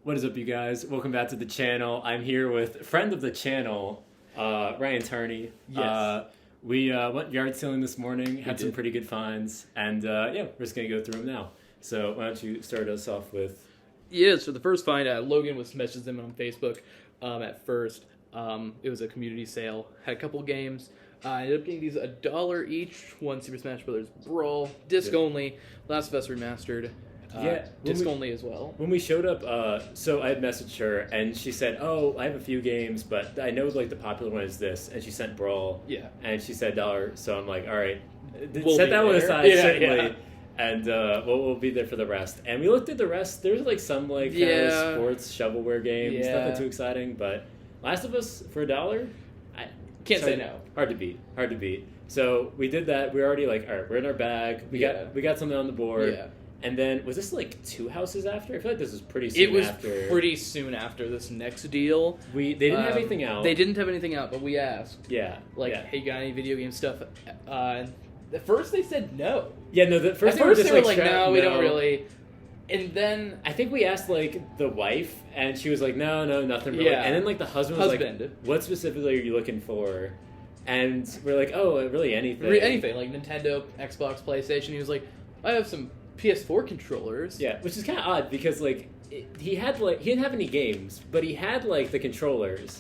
What is up, you guys? Welcome back to the channel. I'm here with friend of the channel, Ryan Turney. Yes. We went yard selling this morning, had some pretty good finds, and we're just going to go through them now. So why don't you start us off with... Yeah, so the first find, Logan was messaging them on Facebook at first. It was a community sale. Had a couple games. I ended up getting these $1 each. One Super Smash Bros. Brawl, disc only. Last of Us Remastered. Disc only as well. When we showed up, so I had messaged her, and she said, "Oh, I have a few games, but I know like the popular one is this." And she sent Brawl. Yeah. And she said $1, so I'm like, "All right, We'll set be that one there." aside, Yeah, certainly." yeah. And we'll be there for the rest. And we looked at the rest. There's like some kind of sports shovelware games, nothing too exciting. But Last of Us for $1, Can't say no. Hard to beat. So we did that. We were already like, all right, we're in our bag. We got something on the board. Yeah. And then, was this like 2 houses after? I feel like this was pretty soon after. It was pretty soon after this next deal. They didn't have anything out. They didn't have anything out, but we asked. Yeah. Hey, you got any video game stuff? At first they said no. Yeah, no, At first they were like, no, we don't really. And then... I think we asked, like, the wife, and she was like, no, nothing really. Yeah. And then, like, the husband was like, what specifically are you looking for? And we're like, oh, really anything. Anything, like Nintendo, Xbox, PlayStation. He was like, I have some PS4 controllers. Yeah, which is kind of odd because like he didn't have any games, but he had like the controllers,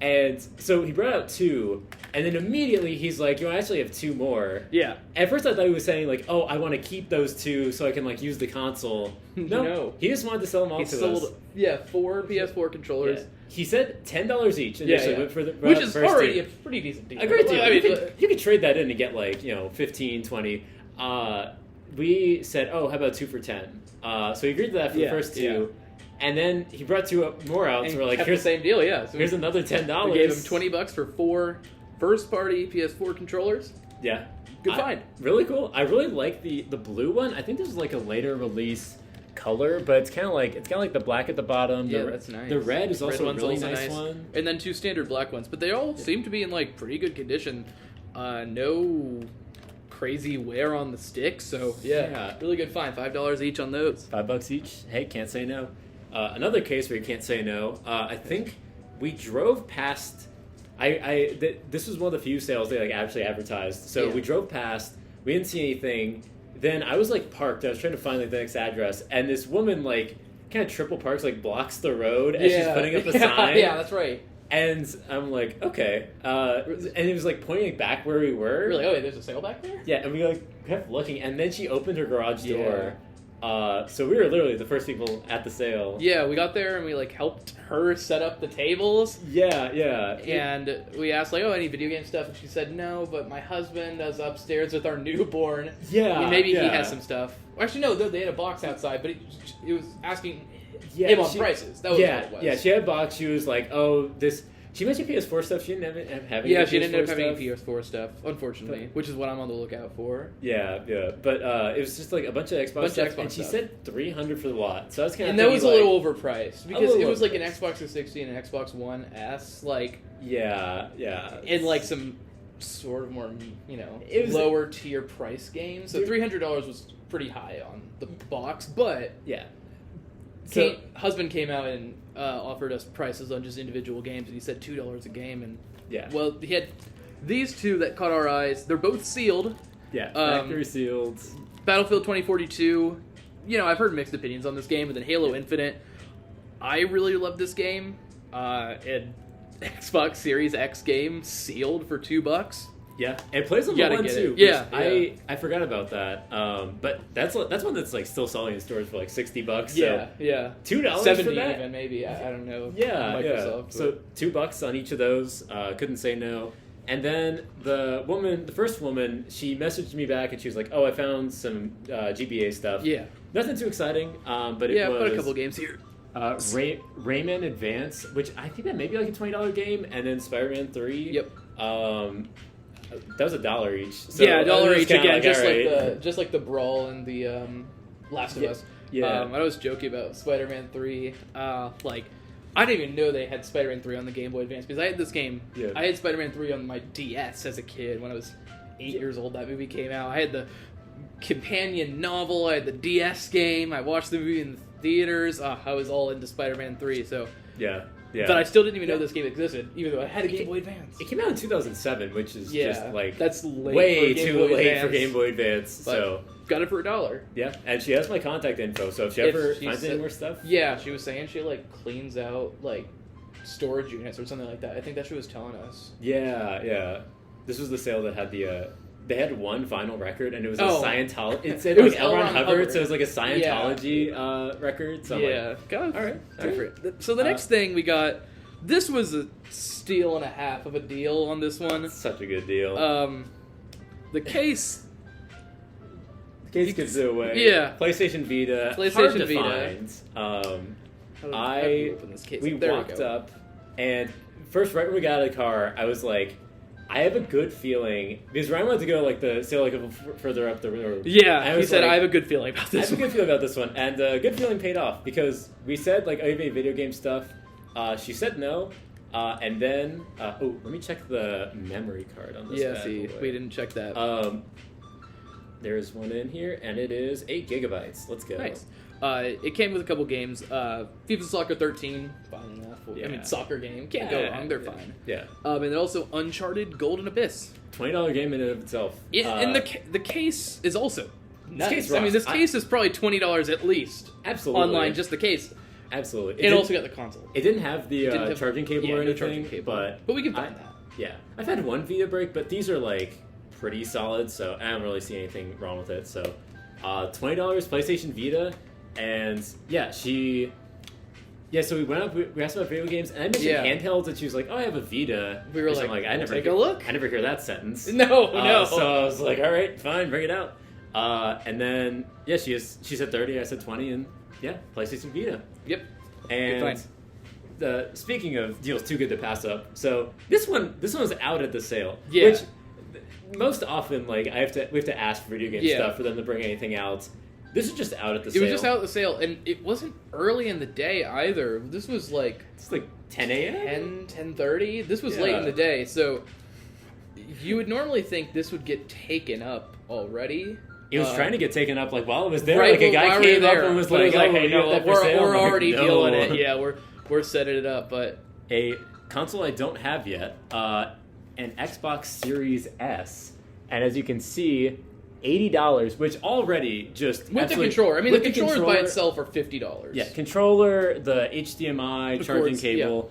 and so he brought out 2, and then immediately he's like, "Yo, I actually have 2 more." Yeah. At first, I thought he was saying like, "Oh, I want to keep those 2 so I can like use the console." No, he just wanted to sell them all to us. Yeah, 4 PS4 controllers. Yeah. He said $10 each initially, for the which is first already 2. a pretty decent deal. A great deal. I mean, you could trade that in and get like 15, 20. We said, oh, how about 2 for $10? So he agreed to that for the first 2. And then he brought 2 more out, so we're like, here's the same deal, yeah. So here's another $10. We gave him $20 for 4 first-party PS4 controllers. Yeah. Good find. Really cool. I really like the blue one. I think this is like a later release color, but it's kind of like the black at the bottom. Yeah, that's nice. The red is also a really nice one. And then 2 standard black ones, but they all seem to be in like pretty good condition. No crazy wear on the stick, so really good find. $5 each on those. $5 each. Hey, can't say no. Another case where you can't say no. I think we drove past. This was one of the few sales they like actually advertised. So we drove past. We didn't see anything. Then I was like parked. I was trying to find like the next address, and this woman like kind of triple parks, like blocks the road as she's putting up a sign. Yeah, that's right. And I'm like, okay. And it was like pointing back where we were. Really? Oh, wait, there's a sale back there? Yeah, and we like kept looking, and then she opened her garage door. So we were literally the first people at the sale. Yeah, we got there and we like helped her set up the tables. Yeah. And we asked like, oh, any video game stuff? And she said no, but my husband is upstairs with our newborn. Yeah, I mean, maybe he has some stuff. Well, actually, no, they had a box outside, but it was asking him on prices. That was what it was. Yeah, she had a box. She was like, oh, this... She mentioned PS4 stuff. She didn't have any Yeah, she didn't end up stuff. having any PS4 stuff, unfortunately, which is what I'm on the lookout for. Yeah. But it was just like a bunch of Xbox stuff, and she said $300 for the lot. So I was kind of and that was a little overpriced because it was like an Xbox 360 and an Xbox One S, like and like some sort of more it was lower tier price games. So $300 was pretty high on the box, but husband came out and offered us prices on just individual games, and he said $2 a game. And well, he had these 2 that caught our eyes. They're both sealed. Yeah, factory sealed. Battlefield 2042. I've heard mixed opinions on this game, and then Halo Infinite. I really love this game. And Xbox Series X game sealed for $2. Yeah, and it plays on the one too. I forgot about that. But that's one that's like still selling in stores for like $60. So $2 for that? Even maybe. I don't know. Microsoft, So $2 on each of those. Couldn't say no. And then the first woman, she messaged me back and she was like, "Oh, I found some GBA stuff. Yeah, nothing too exciting. But it was put a couple games here. Rayman Advance, which I think that may be like a $20 game, and then Spider-Man 3. Yep. That was $1 each. So $1 each again, just like the Brawl and the Last of Us. Yeah. I was joking about Spider-Man 3. I didn't even know they had Spider-Man 3 on the Game Boy Advance because I had this game. Yeah. I had Spider-Man 3 on my DS as a kid when I was 8 years old. That movie came out. I had the companion novel. I had the DS game. I watched the movie in theaters. I was all into Spider-Man 3, so... Yeah. But I still didn't even know this game existed, even though I had a Game Boy Advance. It came out in 2007, which is just like... That's late way too late for Game Boy Advance, but so... Got it for $1. Yeah, and she has my contact info, so if she ever finds any more stuff... Yeah, she was saying she, like, cleans out, like, storage units or something like that. I think that's what she was telling us. Yeah. This was the sale that had the... They had one vinyl record, and it was a Scientology... It said, it was like, L. Ron Hubbard, so it was, like, a Scientology record. So yeah. all right. So the next thing we got... This was a steal and a half of a deal on this one. Such a good deal. The case... Case gives it away. Yeah. PlayStation Vita. Hard to find. We walked up, and first, right when we got out of the car, I was like... I have a good feeling because Ryan wanted to go like the sail like a little further up the road. Yeah, he said I have a good feeling about this. I have a good feeling about this one, and good feeling paid off because we said like, "Oh, you made video game stuff." She said no, and then let me check the memory card on this. Yeah, we didn't check that. There's one in here, and it is 8 gigabytes. Let's go. Nice. It came with a couple games. FIFA Soccer 13, fine enough. Yeah. I mean, soccer game. Can't go wrong. They're fine. Yeah. And then also Uncharted Golden Abyss. $20 game in and of itself. And the case is also nice. This case I mean, this case is probably $20 at least. Absolutely. Online, just the case. Absolutely. It also got the console. It didn't have the charging cable or anything, but we can find that. Yeah. I've had one Vita break, but these are like pretty solid, so I don't really see anything wrong with it. So $20 PlayStation Vita, and so we went up, we asked about video games, and I mentioned handhelds, and she was like, "Oh, I have a Vita." We were like, I never take a look. I never hear that sentence. No. So I was like, "All right, fine, bring it out." And then she said 30, I said 20, and PlayStation Vita. Yep. And speaking of deals too good to pass up, so this one was out at the sale. Yeah. Which most often, like we have to ask for video game stuff for them to bring anything out. This is just out at the sale. It was just out at the sale, and it wasn't early in the day either. This was like... It's like 10 a.m.? 10:30? This was late in the day, so you would normally think this would get taken up already. It was trying to get taken up like while it was there. Right, like a guy came up and was like, "Hey, no, we're already dealing it. No. Yeah, we're setting it up." But a console I don't have yet, an Xbox Series S, and as you can see, $80, which already just with the controller. I mean, the controllers by itself are $50. Yeah, controller, the HDMI charging cable,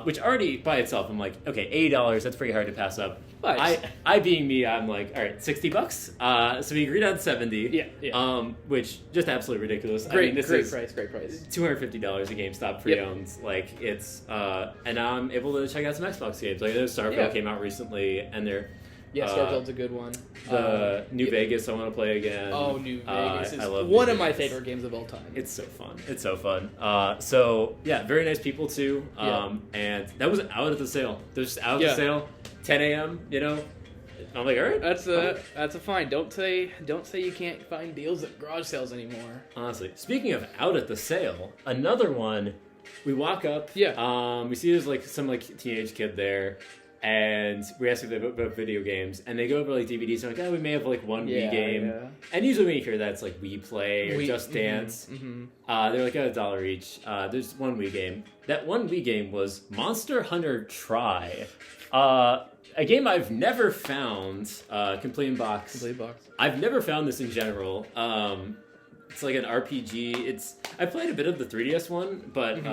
which already by itself, I'm like, okay, $80. That's pretty hard to pass up. But I being me, I'm like, all right, $60. So we agreed on 70. Yeah. Which just absolutely ridiculous. Great price. $250 a GameStop pre-owned. Yep. Like it's, and now I'm able to check out some Xbox games. Like Starfield came out recently, and they're. Yeah, Starfield's a good one. The New Vegas I want to play again. Oh, New Vegas is I love one of my favorite games of all time. It's so fun. So very nice people too. And that was out at the sale. They're just out at the sale, 10 a.m. You know, I'm like, all right, that's a fine. Don't say you can't find deals at garage sales anymore. Honestly, speaking of out at the sale, another one. We walk up. Yeah. We see there's like some like teenage kid there. And we ask if they about video games, and they go over like DVDs. And like, we may have like one Wii game. Yeah. And usually when you hear that, it's like Wii Play or Just Dance. Mm-hmm. They're like $1 each. There's one Wii game. That one Wii game was Monster Hunter Tri, a game I've never found complete in box. I've never found this in general. It's like an RPG. I played a bit of the 3DS one, but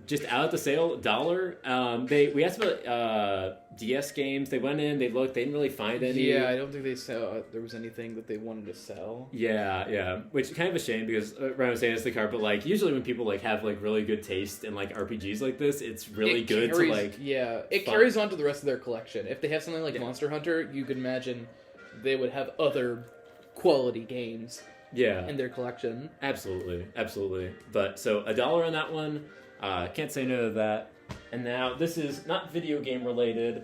just out at the sale, $1. We asked about DS games. They went in, they looked, they didn't really find any. Yeah, I don't think there was anything that they wanted to sell. Yeah, which is kind of a shame because Ryan was saying it's the card, but like usually when people like have like really good taste in like RPGs like this, it's really good to like. Yeah, it carries on to the rest of their collection. If they have something like Monster Hunter, you could imagine they would have other quality games. In their collection. Absolutely. But so $1 on that one. Can't say no to that. And now, this is not video game related,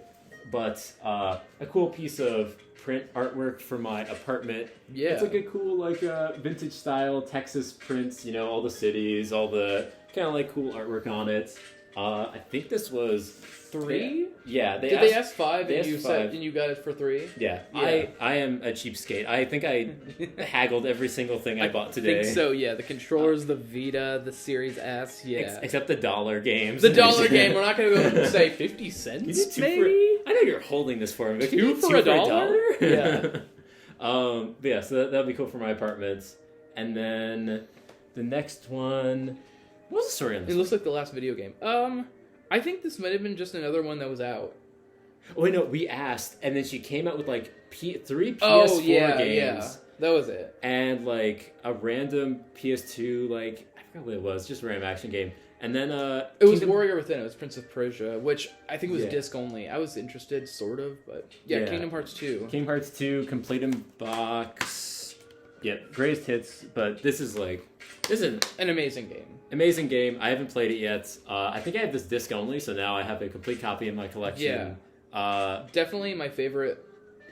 but a cool piece of print artwork for my apartment. Yeah. It's like a cool, like, vintage style Texas prints, you know, all the cities, all the kind of like cool artwork on it. I think this was 3? Yeah, Did they ask 5 they and asked 5. and you got it for 3? Yeah. Yeah. I am a cheapskate. I think I haggled every single thing I bought today. I think so, yeah. The controllers, the Vita, the Series S, yeah. Except the dollar games. The dollar game, we're not going to go and say 50 cents, maybe? I know you're holding this for me, but can you Two for a dollar? Yeah. But yeah, so that'll be cool for my apartment. And then the next one... What was the story on this? It looks like the last video game. I think this might have been just another one that was out. Oh, wait, no, we asked, and then she came out with, like, 3 PS4 games. Yeah, that was it. And, like, a random PS2, like, I forgot what it was, just a random action game. And then, It was Warrior Within, it was Prince of Persia, which I think was disc only. I was interested, sort of, but yeah, Kingdom Hearts 2. Kingdom Hearts 2, complete in box. Yep, greatest hits, but this is an amazing game. Amazing game. I haven't played it yet. I think I have this disc only, so now I have a complete copy in my collection. Yeah. Definitely my favorite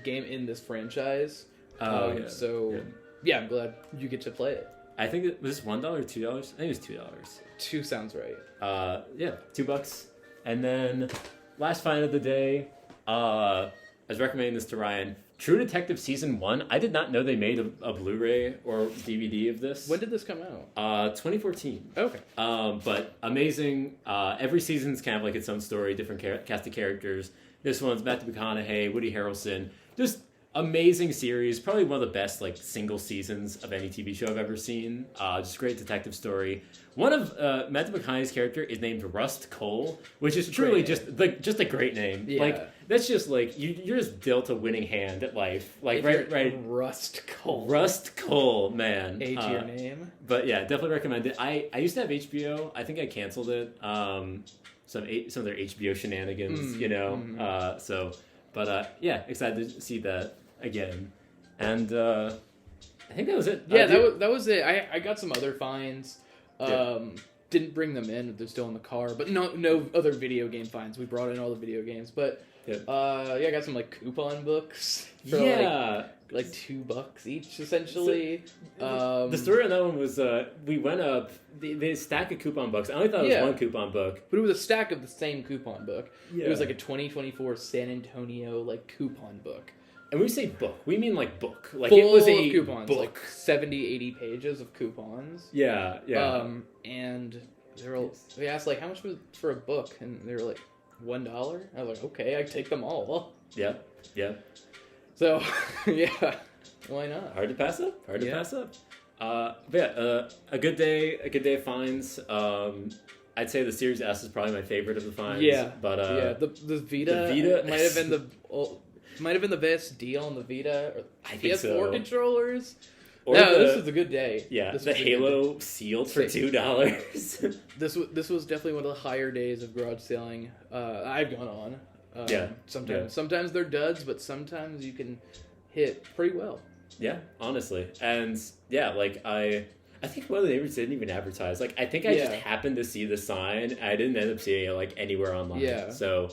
game in this franchise. So, yeah, I'm glad you get to play it. I think it was $1 or $2? I think it was $2. 2 sounds right. Yeah, $2. And then, last find of the day, I was recommending this to Ryan. True Detective Season 1. I did not know they made a Blu-ray or DVD of this. When did this come out? 2014. Okay. But amazing. Every season's kind of like its own story, different cast of characters. This one's Matthew McConaughey, Woody Harrelson. Just amazing series. Probably one of the best like single seasons of any TV show I've ever seen. Just great detective story. One of Matthew McConaughey's character is named Rust Cole, which is truly just a great name. Yeah. Like that's just like you're just dealt a winning hand at life. Like right. Rust Cole. Rust Cole, man. A to your name. But yeah, definitely recommend it. I used to have HBO. I think I canceled it. Some of their HBO shenanigans, you know. Yeah, excited to see that again. And I think that was it. Yeah, that was it. I got some other finds. Didn't bring them in. They're still in the car. But no other video game finds. We brought in all the video games. But I got some like coupon books. For, like $2 each, essentially. The story on that one was we went up the stack of coupon books. I only thought it was one coupon book, but it was a stack of the same coupon book. Yeah. It was like a 2024 San Antonio like coupon book. And when we say book, we mean like book. Like full it was a coupons, book. like 70, 80 pages of coupons. Yeah. And we asked like how much was for a book, and they were like $1. I was like, okay, I take them all. Yeah. So, yeah, why not? Hard to pass up. A good day of finds. I'd say the Series S is probably my favorite of the finds. Yeah, but the Vita might have been the best deal on the Vita or PS4 controllers. This was a good day. Yeah, the Halo sealed for $2. This was definitely one of the higher days of garage selling I've gone on. Sometimes they're duds, but sometimes you can hit pretty well. Yeah, honestly. And yeah, like I think one of the neighbors didn't even advertise. Like I think I just happened to see the sign. I didn't end up seeing it like anywhere online. Yeah. So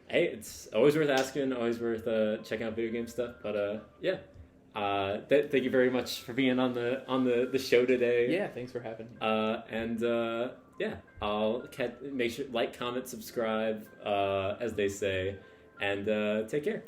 hey, it's always worth asking, always worth checking out video game stuff. But thank you very much for being on the show today. Yeah, thanks for having me. I'll make sure like, comment, subscribe, as they say, and take care.